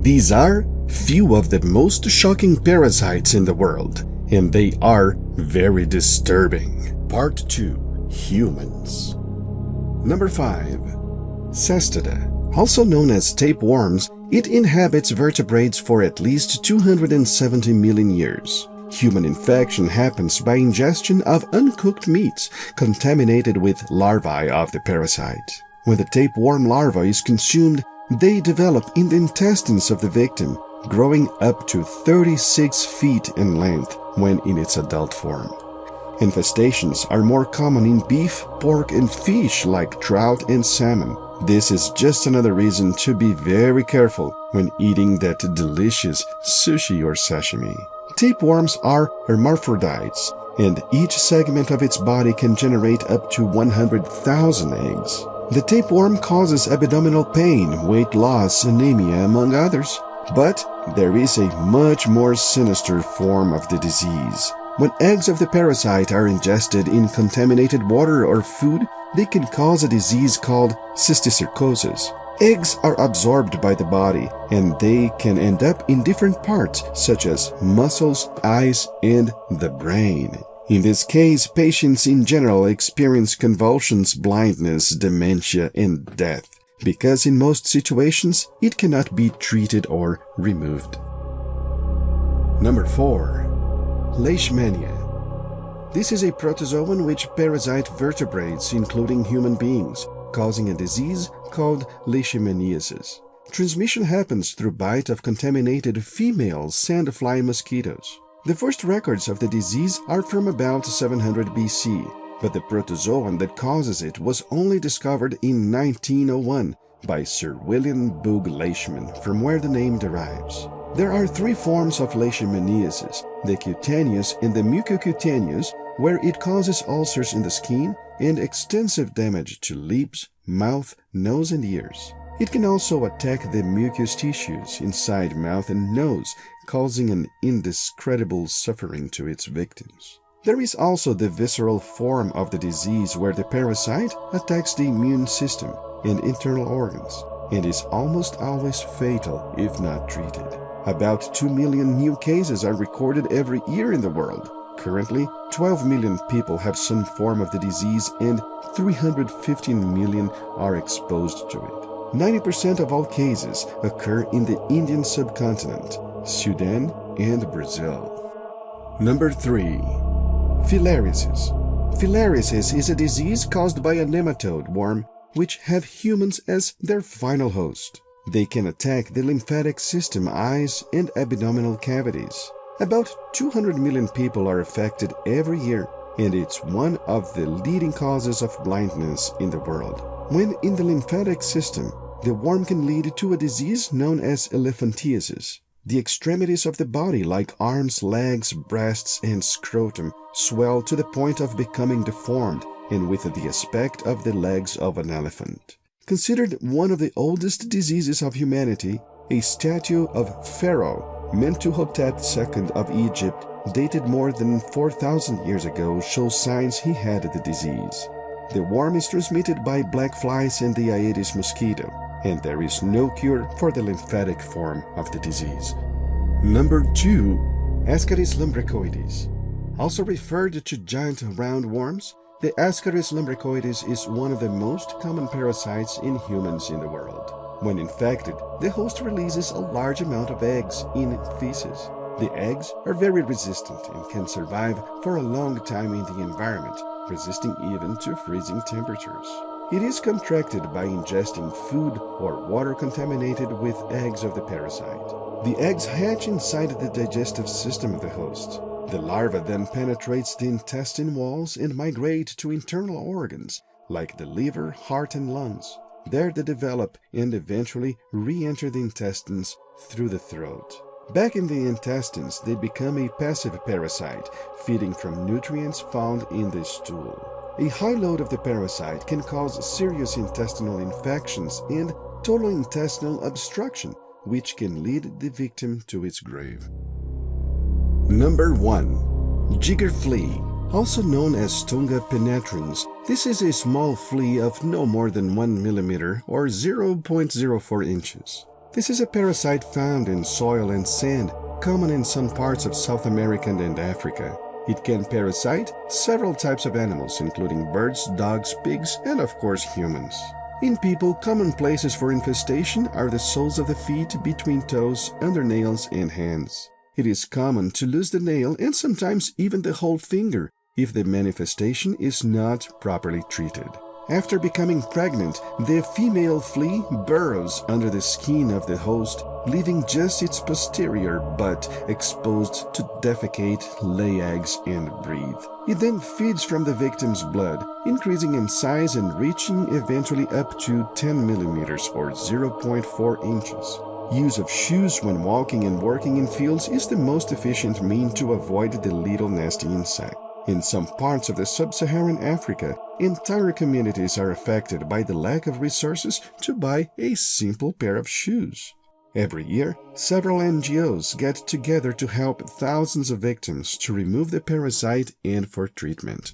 These are few of the most shocking parasites in the world, and they are very disturbing. Part 2. Humans. Number 5. Cestoda. Also known as tapeworms, it inhabits vertebrates for at least 270 million years. Human infection happens by ingestion of uncooked meats contaminated with larvae of the parasite. When the tapeworm larva is consumed, they develop in the intestines of the victim, growing up to 36 feet in length when in its adult form. Infestations are more common in beef, pork, and fish like trout and salmon. This is just another reason to be very careful when eating that delicious sushi or sashimi. Tapeworms are hermaphrodites, and each segment of its body can generate up to 100,000 eggs. The tapeworm causes abdominal pain, weight loss, anemia, among others. But there is a much more sinister form of the disease. When eggs of the parasite are ingested in contaminated water or food, they can cause a disease called cysticercosis. Eggs are absorbed by the body, and they can end up in different parts, such as muscles, eyes, and the brain. In this case, patients in general experience convulsions, blindness, dementia, and death, because in most situations, it cannot be treated or removed. Number 4. Leishmania. This is a protozoan which parasites vertebrates, including human beings, causing a disease called Leishmaniasis. Transmission happens through bite of contaminated female sandfly mosquitoes. The first records of the disease are from about 700 BC, but the protozoan that causes it was only discovered in 1901 by Sir William Bugge Leishman, from where the name derives. There are 3 forms of leishmaniasis: the cutaneous and the mucocutaneous, where it causes ulcers in the skin and extensive damage to lips, mouth, nose, and ears. It can also attack the mucous tissues inside mouth and nose, causing an indescribable suffering to its victims. There is also the visceral form of the disease, where the parasite attacks the immune system and internal organs, and is almost always fatal if not treated. About 2 million new cases are recorded every year in the world. Currently, 12 million people have some form of the disease, and 315 million are exposed to it. 90% of all cases occur in the Indian subcontinent, Sudan, and Brazil. Number 3. Filariasis. Filariasis is a disease caused by a nematode worm which have humans as their final host. They can attack the lymphatic system, eyes, and abdominal cavities. About 200 million people are affected every year, and it's one of the leading causes of blindness in the world. When in the lymphatic system, the worm can lead to a disease known as elephantiasis. The extremities of the body, like arms, legs, breasts, and scrotum, swell to the point of becoming deformed and with the aspect of the legs of an elephant. Considered one of the oldest diseases of humanity, a statue of Pharaoh Mentuhotep II of Egypt, dated more than 4,000 years ago, shows signs he had the disease. The worm is transmitted by black flies and the Aedes mosquito, and there is no cure for the lymphatic form of the disease. Number 2. Ascaris Lumbricoides. Also referred to giant roundworms, the Ascaris Lumbricoides is one of the most common parasites in humans in the world. When infected, the host releases a large amount of eggs in feces. The eggs are very resistant and can survive for a long time in the environment, resisting even to freezing temperatures. It is contracted by ingesting food or water contaminated with eggs of the parasite. The eggs hatch inside the digestive system of the host. The larva then penetrates the intestine walls and migrate to internal organs, like the liver, heart, and lungs. There they develop and eventually re-enter the intestines through the throat. Back in the intestines, they become a passive parasite, feeding from nutrients found in the stool. A high load of the parasite can cause serious intestinal infections and total intestinal obstruction, which can lead the victim to its grave. Number 1. Jigger Flea. Also known as Tunga penetrans, this is a small flea of no more than 1 millimeter or 0.04 inches. This is a parasite found in soil and sand, common in some parts of South America and Africa. It can parasite several types of animals, including birds, dogs, pigs, and of course humans. In people, common places for infestation are the soles of the feet, between toes, under nails, and hands. It is common to lose the nail and sometimes even the whole finger if the manifestation is not properly treated. After becoming pregnant, the female flea burrows under the skin of the host, leaving just its posterior butt exposed to defecate, lay eggs, and breathe. It then feeds from the victim's blood, increasing in size and reaching eventually up to 10 millimeters or 0.4 inches. Use of shoes when walking and working in fields is the most efficient means to avoid the little nasty insect. In some parts of the sub-Saharan Africa, entire communities are affected by the lack of resources to buy a simple pair of shoes. Every year, several NGOs get together to help thousands of victims to remove the parasite and for treatment.